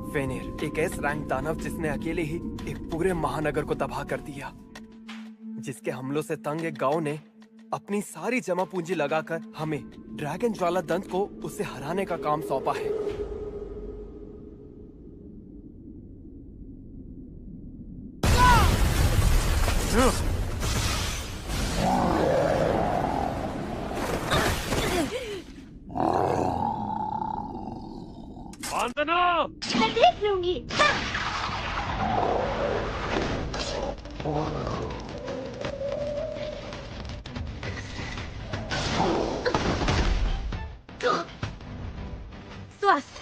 फेनिर, एक S rank दानव जिसने अकेले ही एक पूरे महानगर को तबाह कर दिया। जिसके हमलों से तंग एक गांव ने अपनी सारी जमा पूंजी लगाकर हमें ड्रैगन ज्वाला दंत को उसे हराने का काम सौंपा है। मैं देख लूंगी। स्वस्थ।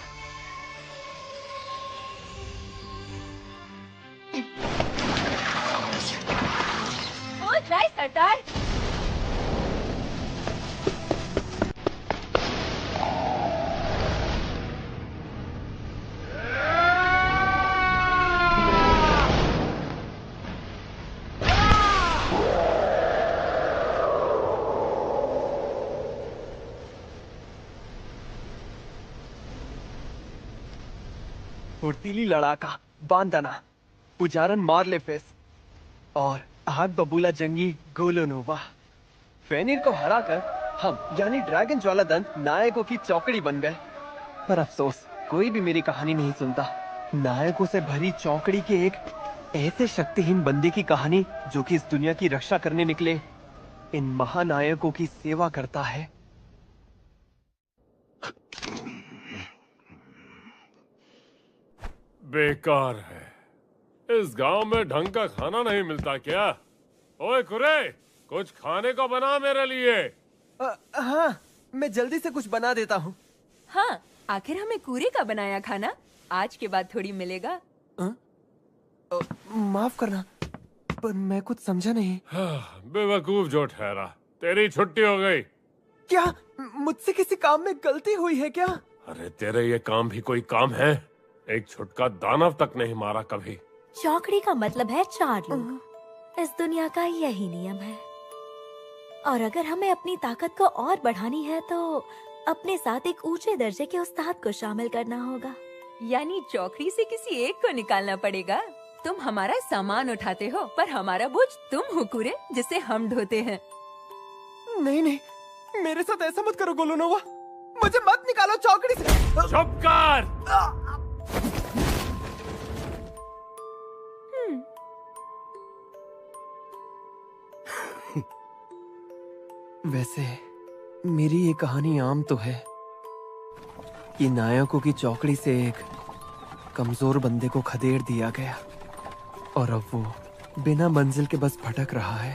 ओ ट्राई सरदार। फुर्तीली लड़ाका बांदना, पुजारन मार्लेफेस और आग बबूला जंगी गोलोनोवा। फेनिर को हराकर हम यानी ड्रैगन ज्वाला दंत नायकों की चौकड़ी बन गए। पर अफसोस, कोई भी मेरी कहानी नहीं सुनता। नायकों से भरी चौकड़ी के एक ऐसे शक्तिहीन बंदे की कहानी जो कि इस दुनिया की रक्षा करने निकले इन महानायकों की सेवा करता है। बेकार है। इस गांव में ढंग का खाना नहीं मिलता क्या? ओए कुरे, कुछ खाने को बना मेरे लिए। हाँ, मैं जल्दी से कुछ बना देता हूँ। हाँ, आखिर हमें कूरे का बनाया खाना आज के बाद थोड़ी मिलेगा। माफ करना, पर मैं कुछ समझा नहीं। बेवकूफ जो ठहरा, तेरी छुट्टी हो गई। क्या मुझसे किसी काम में गलती हुई है क्या? अरे तेरे ये काम भी कोई काम है? एक छुटका दानव तक नहीं मारा कभी। चौकड़ी का मतलब है 4 लोग। इस दुनिया का यही नियम है। और अगर हमें अपनी ताकत को और बढ़ानी है तो अपने साथ एक ऊंचे दर्जे के उस्ताद को शामिल करना होगा। यानी चौकड़ी से किसी एक को निकालना पड़ेगा। तुम हमारा सामान उठाते हो, पर हमारा बोझ तुम हो कूरे, जिसे हम ढोते हैं। नहीं नहीं, मेरे साथ ऐसा मत करो गोलोनोवा। मुझे मत निकालो चौकड़ी से। चुप कर। वैसे मेरी ये कहानी आम तो है कि नायकों की चौकड़ी से एक कमजोर बंदे को खदेड़ दिया गया और अब वो बिना मंजिल के बस भटक रहा है।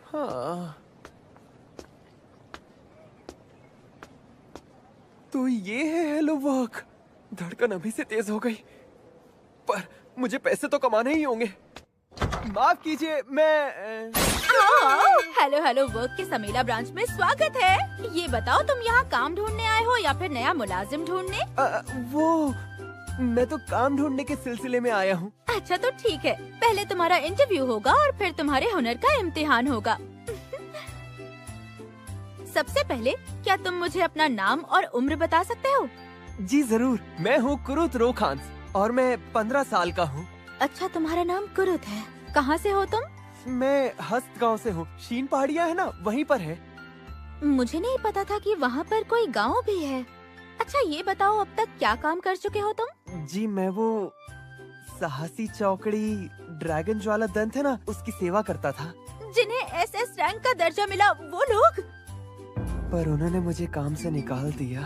हाँ। तो ये है हेलो वर्क। धड़कन अभी से तेज हो गई, पर मुझे पैसे तो कमाने ही होंगे। माफ कीजिए, मैं हेलो हेलो वर्क के समेला ब्रांच में स्वागत है। ये बताओ, तुम यहाँ काम ढूंढने आए हो या फिर नया मुलाजिम ढूंढने? मैं तो काम ढूंढने के सिलसिले में आया हूँ। अच्छा तो ठीक है, पहले तुम्हारा इंटरव्यू होगा और फिर तुम्हारे हुनर का इम्तिहान होगा। सबसे पहले क्या तुम मुझे अपना नाम और उम्र बता सकते हो? जी जरूर, मैं हूँ कुरुत रोखांस और मैं 15 साल का हूँ। अच्छा, तुम्हारा नाम कुरुत है। कहाँ से हो तुम? मैं हस्त गांव से हूँ। शीन पहाड़ियाँ है ना, वहीं पर है। मुझे नहीं पता था कि वहाँ पर कोई गांव भी है। अच्छा ये बताओ, अब तक क्या काम कर चुके हो तुम? जी मैं वो साहसी चौकड़ी ड्रैगन ज्वाला दंत है ना, उसकी सेवा करता था। जिन्हें SS रैंक का दर्जा मिला वो लोग? पर उन्होंने मुझे काम से निकाल दिया।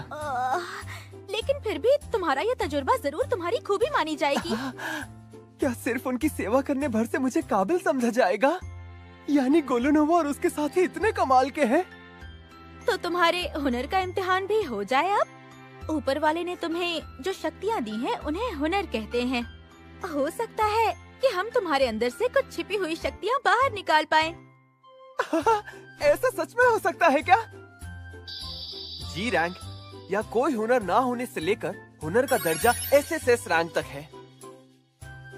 लेकिन फिर भी तुम्हारा ये तजुर्बा जरूर तुम्हारी खूबी मानी जाएगी। क्या सिर्फ उनकी सेवा करने भर से मुझे काबिल समझा जाएगा? यानी गोलोनोवा और उसके साथी इतने कमाल के हैं। तो तुम्हारे हुनर का इम्तिहान भी हो जाए अब। ऊपर वाले ने तुम्हें जो शक्तियाँ दी हैं, उन्हें हुनर कहते हैं। हो सकता है कि हम तुम्हारे अंदर से कुछ छिपी हुई शक्तियाँ बाहर निकाल पाएं। ऐसा सच में हो सकता है क्या? जी रैंक या कोई हुनर ना होने से लेकर हुनर का दर्जा SSS रैंक तक है।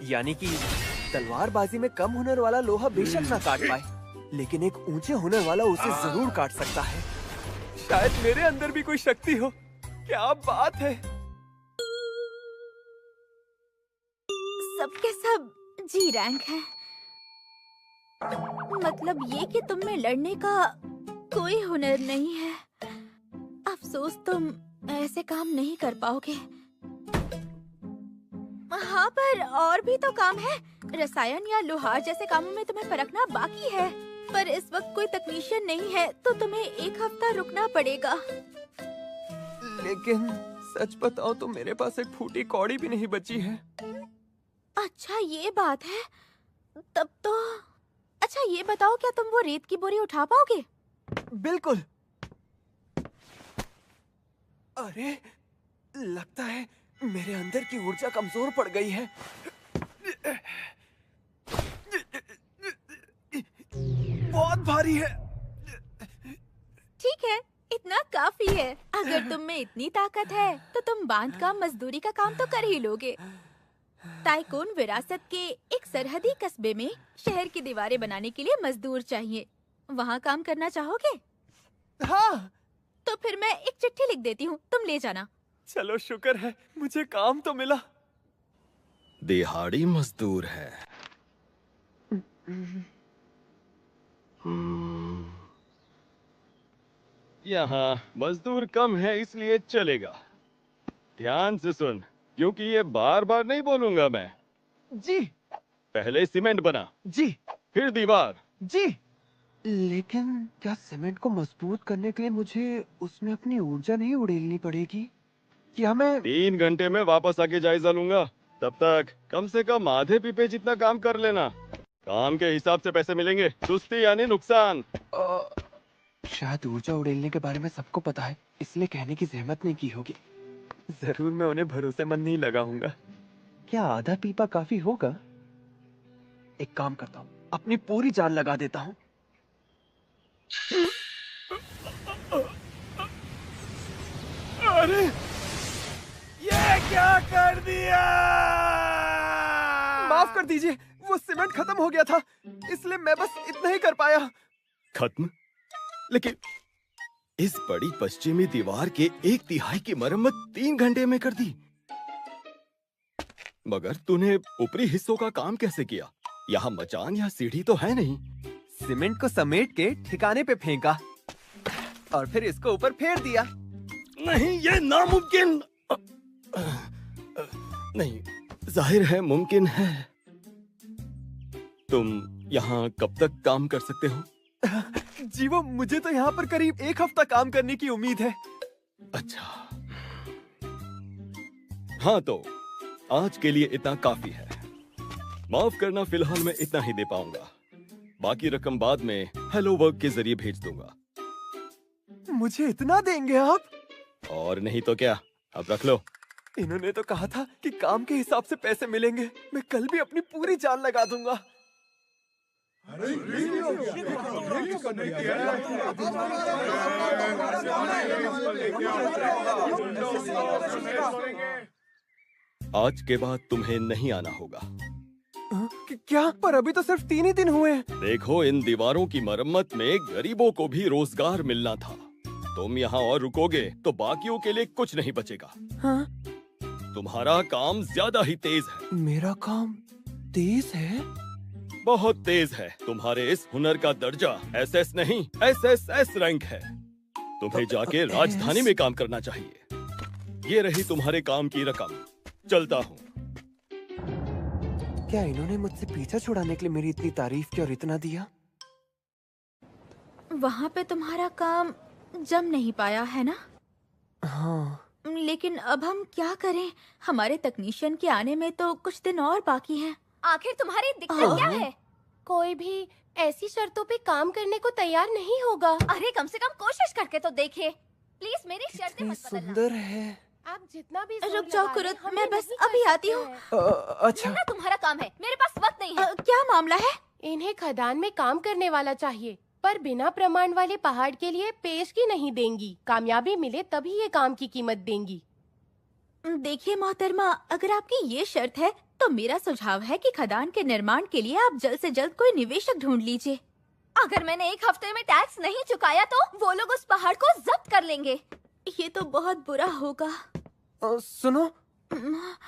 यानी कि तलवारबाजी में कम हुनर वाला लोहा बेशक ना काट पाए, लेकिन एक ऊंचे हुनर वाला उसे जरूर काट सकता है। शायद मेरे अंदर भी कोई शक्ति हो। क्या बात है। सबके सब जी रैंक है। मतलब ये कि तुम में लड़ने का कोई हुनर नहीं है। अफसोस तुम ऐसे काम नहीं कर पाओगे। हाँ, पर और भी तो काम है। रसायन या लोहार जैसे कामों में तुम्हें परखना बाकी है। पर इस वक्त कोई तकनीशियन नहीं है, तो तुम्हें 1 हफ्ता रुकना पड़ेगा। लेकिन सच बताओ तो मेरे पास एक फूटी कौड़ी भी नहीं बची है। अच्छा, ये बात है। तब तो अच्छा, ये बताओ, क्या तुम वो रेत की बोरी उठा पाओगे? बिल्कुल। अरे, लगता है मेरे अंदर की ऊर्जा कमजोर पड़ गई है। बहुत भारी है। ठीक है, इतना काफी है। अगर तुम में इतनी ताकत है तो तुम बांध का मजदूरी का काम तो कर ही लोगे। ताइकोन विरासत के एक सरहदी कस्बे में शहर की दीवारें बनाने के लिए मजदूर चाहिए। वहाँ काम करना चाहोगे? हाँ। तो फिर मैं एक चिट्ठी लिख देती हूँ, तुम ले जाना। चलो, शुक्र है मुझे काम तो मिला। दिहाड़ी मजदूर है। यहाँ मजदूर कम है इसलिए चलेगा। ध्यान से सुन, क्योंकि ये बार बार नहीं बोलूंगा मैं। जी। पहले सीमेंट बना, जी। फिर दीवार। जी। लेकिन क्या सीमेंट को मजबूत करने के लिए मुझे उसमें अपनी ऊर्जा नहीं उड़ेलनी पड़ेगी? क्या मैं 3 घंटे में वापस आके जायजा लूंगा। तब तक कम से कम आधे पीपे जितना काम कर लेना। काम के हिसाब से पैसे मिलेंगे, सुस्ती यानी नुकसान। शायद ऊर्जा उड़ेलने के बारे में सबको पता है, इसलिए कहने की जहमत नहीं की होगी। जरूर मैं उन्हें भरोसेमंद नहीं लगाऊंगा। क्या आधा पीपा काफी होगा? एक काम करता हूँ, अपनी पूरी जान लगा देता हूँ। अरे, ये क्या कर दिया? माफ कर दीजिए, वो सीमेंट खत्म हो गया था, इसलिए मैं बस इतना ही कर पाया। खत्म? लेकिन इस बड़ी पश्चिमी दीवार के 1/3 की मरम्मत 3 घंटे में कर दी। मगर तूने ऊपरी हिस्सों का काम कैसे किया? यहाँ मचान या सीढ़ी तो है नहीं। सीमेंट को समेट के ठिकाने पे फेंका और फिर इसको ऊपर फेर दिया। नहीं, ये नामुमकिन। नहीं, जाहिर है मुमकिन है। तुम यहाँ कब तक काम कर सकते हो? जी, वो मुझे तो यहाँ पर करीब 1 हफ्ता काम करने की उम्मीद है। अच्छा, हाँ तो आज के लिए इतना काफी है। माफ करना, फिलहाल मैं इतना ही दे पाऊंगा। बाकी रकम बाद में हेलो वर्क के जरिए भेज दूंगा। मुझे इतना देंगे आप? और नहीं तो क्या, अब रख लो। इन्होंने तो कहा था कि काम के हिसाब से पैसे मिलेंगे। मैं कल भी अपनी पूरी जान लगा दूंगा। आज के बाद तुम्हें नहीं आना होगा। क्या? पर अभी तो सिर्फ 3 ही दिन हुए हैं। देखो, इन दीवारों की मरम्मत में गरीबों को भी रोजगार मिलना था। तुम यहाँ और रुकोगे तो बाकियों के लिए कुछ नहीं बचेगा। हाँ? तुम्हारा काम ज्यादा ही तेज है। मेरा काम तेज है? बहुत तेज है। तुम्हारे इस हुनर का दर्जा SS नहीं SSS रैंक है। तुम्हें जाके राजधानी में काम करना चाहिए। ये रही तुम्हारे काम की रकम। चलता हूँ। क्या इन्होंने मुझसे पीछा छुड़ाने के लिए मेरी इतनी तारीफ की और इतना दिया? वहाँ पे तुम्हारा काम जम नहीं पाया है ना? हाँ। लेकिन अब हम क्या करें? हमारे तकनीशियन के आने में तो कुछ दिन और बाकी हैं। आखिर तुम्हारी दिक्कत क्या है? कोई भी ऐसी शर्तों पे काम करने को तैयार नहीं होगा। अरे कम से कम कोशिश करके तो देखिए। प्लीज मेरी शर्तें कितनी मत बदलना। सुंदर है। आप जितना भी रुक जोर जाओ लगा कुरुत, लें, हम मैं ये बस नहीं कर अभी आती सकते हूँ। हैं। अच्छा। ना तुम्हारा काम है, मेरे पास वक्त नहीं है। क्या मामला है? इन्हें खदान में काम करने वाला चाहिए, पर बिना प्रमाण वाले पहाड़ के लिए पेशगी नहीं देंगी। कामयाबी मिले तभी ये काम की कीमत देंगी। देखिए मोहतरमा, अगर आपकी ये शर्त है तो मेरा सुझाव है कि खदान के निर्माण के लिए आप जल्द से जल्द कोई निवेशक ढूंढ लीजिए। अगर मैंने एक हफ्ते में टैक्स नहीं चुकाया तो वो लोग उस पहाड़ को जब्त कर लेंगे। ये तो बहुत बुरा होगा। सुनो,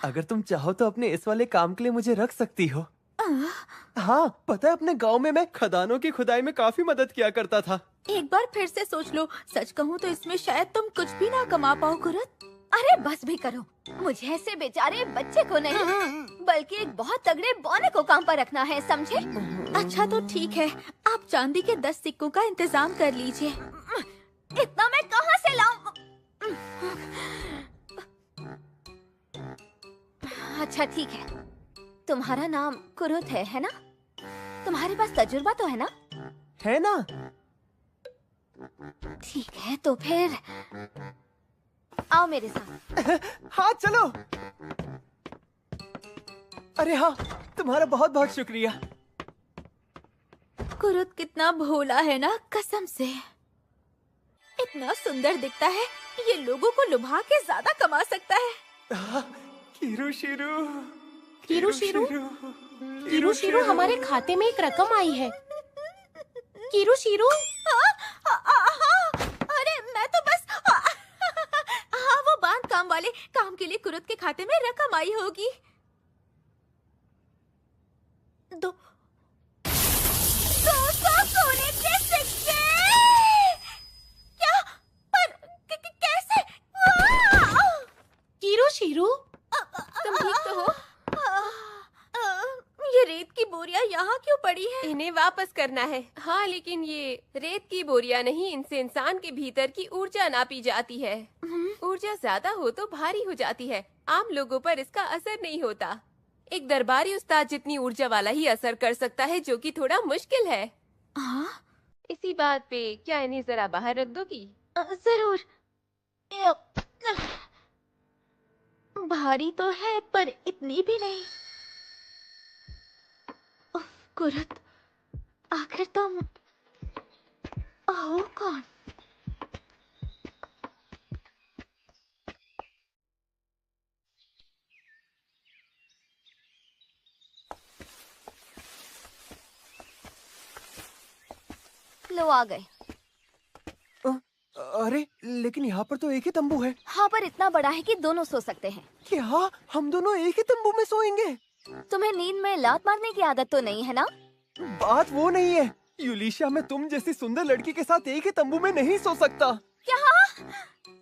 अगर तुम चाहो तो अपने इस वाले काम के लिए मुझे रख सकती हो। हाँ, पता है अपने गांव में मैं खदानों की खुदाई में काफी मदद किया करता था। एक बार फिर से सोच लो। सच कहूँ तो इसमें शायद तुम कुछ भी ना कमा पाओ कुरत। अरे बस भी करो। मुझे ऐसे बेचारे बच्चे को नहीं बल्कि एक बहुत तगड़े बौने को काम पर रखना है, समझे? अच्छा तो ठीक है, आप चांदी के 10 सिक्कों का इंतजाम कर लीजिए। इतना मैं कहाँ से लाऊं? अच्छा ठीक है, तुम्हारा नाम कुरुत है ना? तुम्हारे पास तजुर्बा तो है ना? है ना? ठीक है तो फिर आओ मेरे साथ। हाँ चलो। अरे हाँ, तुम्हारा बहुत बहुत शुक्रिया। कुरुत कितना भोला है ना, कसम से। इतना सुंदर दिखता है, ये लोगों को लुभा के ज्यादा कमा सकता है। Kiru Shirou, Kiru Shirou, Kiru Shirou, हमारे खाते में एक रकम आई है। कीरू शिरू, अरे मैं तो बस हाँ, वो बांध काम वाले काम के लिए कुरुत के खाते में रकम आई होगी। दो 200 सोने के सिक्के। क्या? पर कैसे? कीरू शिरू, तुम ठीक तो हो? ये रेत की बोरियां यहाँ क्यों पड़ी है? इन्हें वापस करना है। हाँ, लेकिन ये रेत की बोरियां नहीं, इनसे इंसान के भीतर की ऊर्जा नापी जाती है। ऊर्जा ज्यादा हो तो भारी हो जाती है, आम लोगों पर इसका असर नहीं होता। एक दरबारी उस्ताद जितनी ऊर्जा वाला ही असर कर सकता है, जो कि थोड़ा मुश्किल है। इसी बात पे क्या इन्हें जरा बाहर रख दोगी? जरूर। भारी तो है पर इतनी भी नहीं। उफ, कुरत, आखिर तुम हो कौन? लो आ गए। अरे लेकिन यहाँ पर तो एक ही तंबू है। हाँ, पर इतना बड़ा है कि दोनों सो सकते हैं। क्या हम दोनों एक ही तंबू में सोएंगे? तुम्हें नींद में लात मारने की आदत तो नहीं है ना? बात वो नहीं है यूलिशिया, मैं तुम जैसी सुंदर लड़की के साथ एक ही तंबू में नहीं सो सकता। क्या?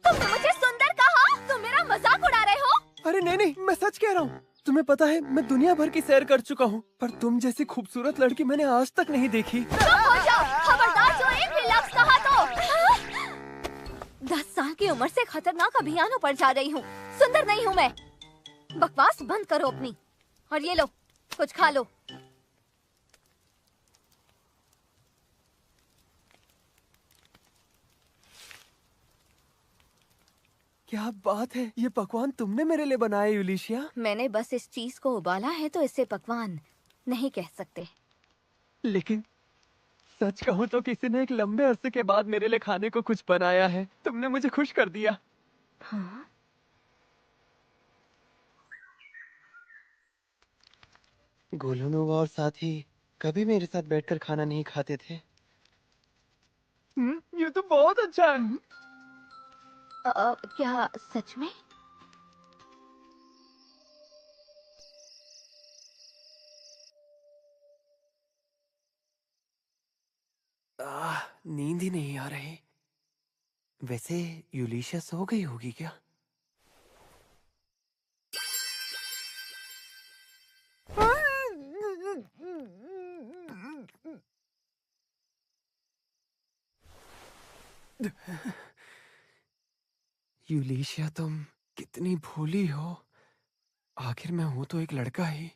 तुमने मुझे सुंदर कहा? तुम मेरा मजाक उड़ा रहे हो? अरे नहीं नहीं, मैं सच कह रहा हूँ। तुम्हें पता है मैं दुनिया भर की सैर कर चुका हूँ, पर तुम जैसी खूबसूरत लड़की मैंने आज तक नहीं देखी। चुप हो जाओ, खबरदार जो एक भी लफ्ज़ कहा तो। 10 साल की उम्र से खतरनाक अभियानों पर जा रही हूँ। सुंदर नहीं हूँ मैं। बकवास बंद करो अपनी, और ये लो कुछ खा लो। क्या बात है, ये पकवान तुमने मेरे लिए बनाया यूलिशिया? मैंने बस इस चीज को उबाला है तो इसे पकवान नहीं कह सकते। लेकिन सच कहूँ तो किसी ने एक लंबे अरसे के बाद मेरे लिए खाने को कुछ बनाया है। तुमने मुझे खुश कर दिया। हाँ? गोलूनोवा और साथी कभी मेरे साथ बैठकर खाना नहीं खाते थे। ये तो बहुत अच्छा है। क्या सच में? नींद ही नहीं आ रही। वैसे यूलिशिया सो गई होगी क्या? यूलिशिया तुम कितनी भोली हो। आखिर मैं हूं तो एक लड़का ही।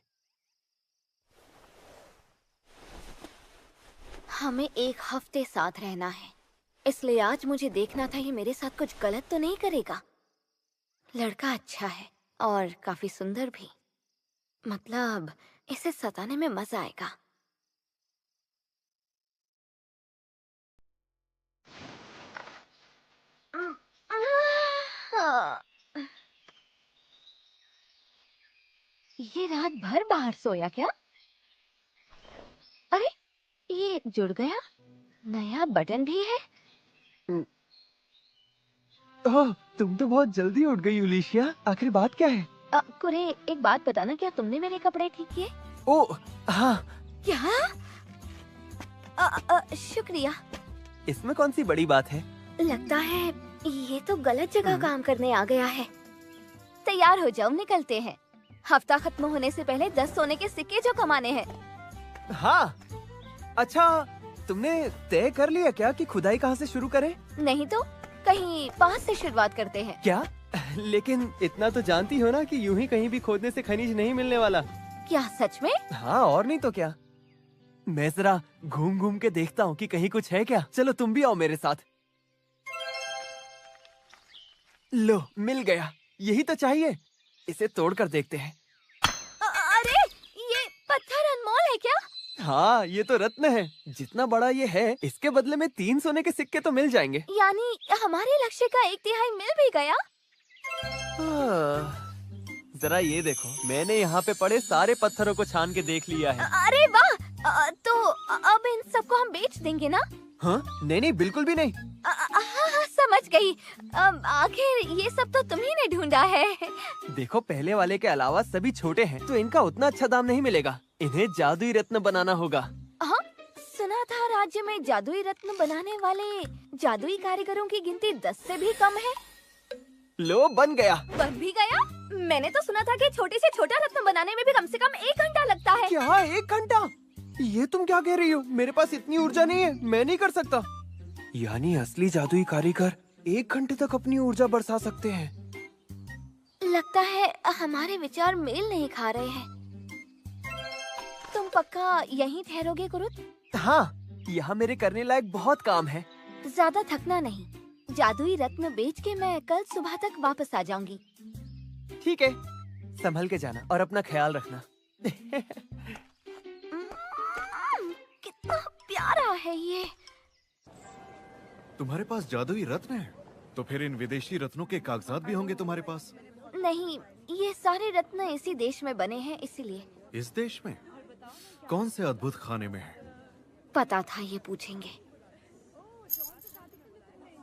हमें एक हफ्ते साथ रहना है, इसलिए आज मुझे देखना था ये मेरे साथ कुछ गलत तो नहीं करेगा। लड़का अच्छा है और काफी सुंदर भी। मतलब इसे सताने में मजा आएगा। ये रात भर बाहर सोया क्या? अरे ये जुड़ गया। नया बटन भी है। ओह, तुम तो बहुत जल्दी उठ गई यूलिशिया। आखिर बात क्या है? कुरे, एक बात बताना, क्या तुमने मेरे कपड़े ठीक किए? ओह हाँ, क्या? शुक्रिया। इसमें कौन सी बड़ी बात है? लगता है ये तो गलत जगह काम करने आ गया है। तैयार हो जाओ, निकलते हैं। हफ्ता खत्म होने से पहले 10 सोने के सिक्के जो कमाने हैं। हाँ, अच्छा तुमने तय कर लिया क्या कि खुदाई कहाँ से शुरू करें? नहीं तो कहीं पास से शुरुआत करते हैं। क्या? लेकिन इतना तो जानती हो ना कि यूं ही कहीं भी खोदने से खनिज नहीं मिलने वाला। क्या सच में? हाँ, और नहीं तो क्या। मैं जरा घूम घूम के देखता हूँ कि कहीं कुछ है क्या। चलो तुम भी आओ मेरे साथ। लो, मिल गया। यही तो चाहिए। इसे तोड़ कर देखते हैं। अरे, ये पत्थर अनमोल है क्या? हाँ, ये तो रत्न है। जितना बड़ा ये है, इसके बदले में 3 सोने के सिक्के तो मिल जाएंगे। यानी हमारे लक्ष्य का 1/3 मिल भी गया। जरा ये देखो, मैंने यहाँ पे पड़े सारे पत्थरों को छान के देख लिया है। अरे वाह! तो अब इन सबको हम बेच देंगे ना? हाँ? नहीं, बिल्कुल भी नहीं। हाँ, समझ गई। आखिर ये सब तो तुम्ही ने ढूंढा है। देखो, पहले वाले के अलावा सभी छोटे हैं, तो इनका उतना अच्छा दाम नहीं मिलेगा। इन्हें जादुई रत्न बनाना होगा। हाँ, सुना था राज्य में जादुई रत्न बनाने वाले जादुई कारीगरों की गिनती 10 से भी कम है। लो, बन गया। बन भी गया? मैंने तो सुना था कि छोटे से छोटा रत्न बनाने में भी कम से कम 1 घंटा लगता है। क्या 1 घंटा? ये तुम क्या कह रही हो? मेरे पास इतनी ऊर्जा नहीं है, मैं नहीं कर सकता। यानी असली जादुई कारीगर 1 घंटे तक अपनी ऊर्जा बरसा सकते हैं। लगता है हमारे विचार मेल नहीं खा रहे हैं। तुम पक्का यहीं ठहरोगे कुरुत? हाँ, यहाँ मेरे करने लायक बहुत काम है। ज्यादा थकना नहीं। जादुई रत्न बेच के मैं कल सुबह तक वापस आ जाऊंगी। ठीक है, संभल के जाना और अपना ख्याल रखना। कितना प्यारा है ये। तुम्हारे पास जादुई रत्न है, तो फिर इन विदेशी रत्नों के कागजात भी होंगे तुम्हारे पास। नहीं, ये सारे रत्न इसी देश में बने हैं, इसीलिए। इस देश में कौन से अद्भुत खाने में है? पता था ये पूछेंगे।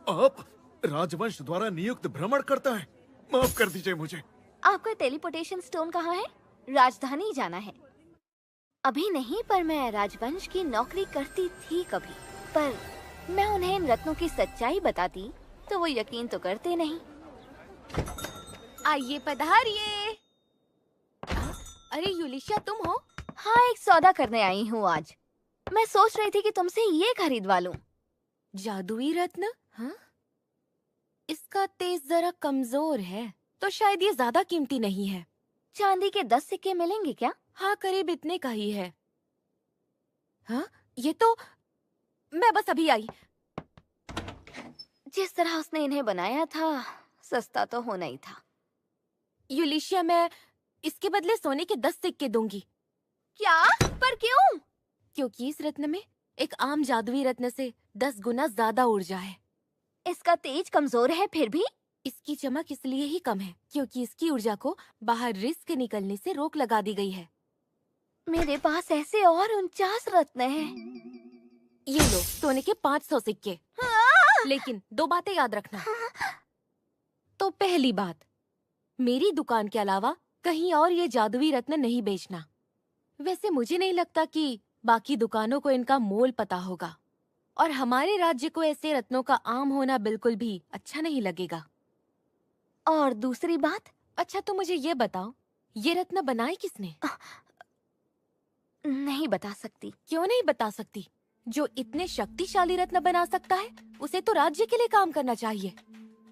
आप राजवंश द्वारा नियुक्त भ्रमण करता है, माफ कर दीजिए मुझे। आपका टेलीपोर्टेशन स्टोन कहाँ है? राजधानी जाना है। अभी नहीं, पर मैं राजवंश की नौकरी करती थी कभी। पर मैं उन्हें इन रत्नों की सच्चाई बताती तो वो यकीन तो करते नहीं। आइए, पधारिए। अरे यूलिशिया, तुम हो? हाँ, एक सौदा करने आई हूँ आज। मैं सोच रही थी कि तुमसे ये खरीदवा लूं। जादुई रत्न? हाँ? इसका तेज जरा कमजोर है, तो शायद ये ज्यादा कीमती नहीं है। चांदी के 10 सिक्के मिलेंगे क्या? हाँ, करीब इतने का ही है। हाँ, ये तो मैं बस अभी आई। जिस तरह उसने इन्हें बनाया था, सस्ता तो होना ही था। यूलिशिया, मैं इसके बदले सोने के 10 सिक्के दूंगी। क्या? पर क्यों? क्योंकि इस रत्न में एक आम जादुई रत्न से 10 गुना ज्यादा ऊर्जा है। इसका तेज कमजोर है, फिर भी इसकी चमक इसलिए ही कम है क्योंकि इसकी ऊर्जा को बाहर रिस्क निकलने से रोक लगा दी गई है। मेरे पास ऐसे और 49 रत्न हैं। ये लो, सोने के 500 सिक्के। लेकिन 2 बातें याद रखना। तो पहली बात, मेरी दुकान के अलावा कहीं और ये जादुई रत्न नहीं बेचना। वैसे मुझे नहीं लगता कि बाकी दुकानों को इनका मोल पता होगा, और हमारे राज्य को ऐसे रत्नों का आम होना बिल्कुल भी अच्छा नहीं लगेगा। और दूसरी बात? अच्छा, तो मुझे ये बताओ, ये रत्न बनाए किसने? नहीं बता सकती। क्यों नहीं बता सकती? जो इतने शक्तिशाली रत्न बना सकता है, उसे तो राज्य के लिए काम करना चाहिए।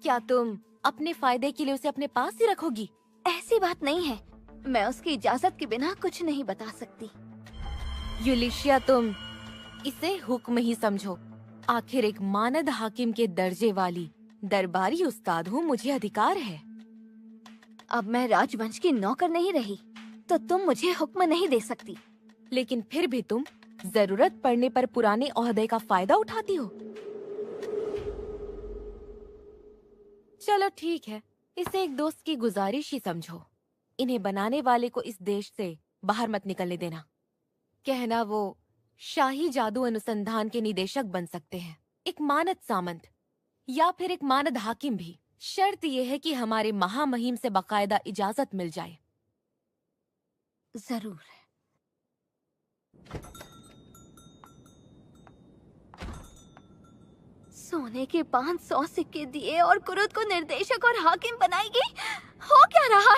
क्या तुम अपने फायदे के लिए उसे अपने पास ही रखोगी? ऐसी बात नहीं है। मैं उसकी इजाजत के बिना कुछ नहीं बता सकती। यूलिशिया, तुम इसे हुक्म ही समझो। आखिर एक मानद हाकिम के दर्जे वाली दरबारी उस्ताद हूँ, मुझे अधिकार है। अब मैं राजवंश की नौकर नहीं रही, तो तुम मुझे हुक्म नहीं दे सकती। लेकिन फिर भी तुम जरूरत पड़ने पर पुराने ओहदे का फायदा उठाती हो। चलो ठीक है, इसे एक दोस्त की गुजारिश ही समझो। इन्हें बनाने वाले को इस देश से बाहर मत निकलने देना। कहना वो शाही जादू अनुसंधान के निदेशक बन सकते हैं, एक मानद सामंत या फिर एक मानद हाकिम भी। शर्त यह है कि हमारे महामहिम से बाकायदा इजाजत मिल जाए। जरूर। सोने के 500 सिक्के दिए और कुरुद को निर्देशक और हाकिम बनाएगी? हो क्या रहा है?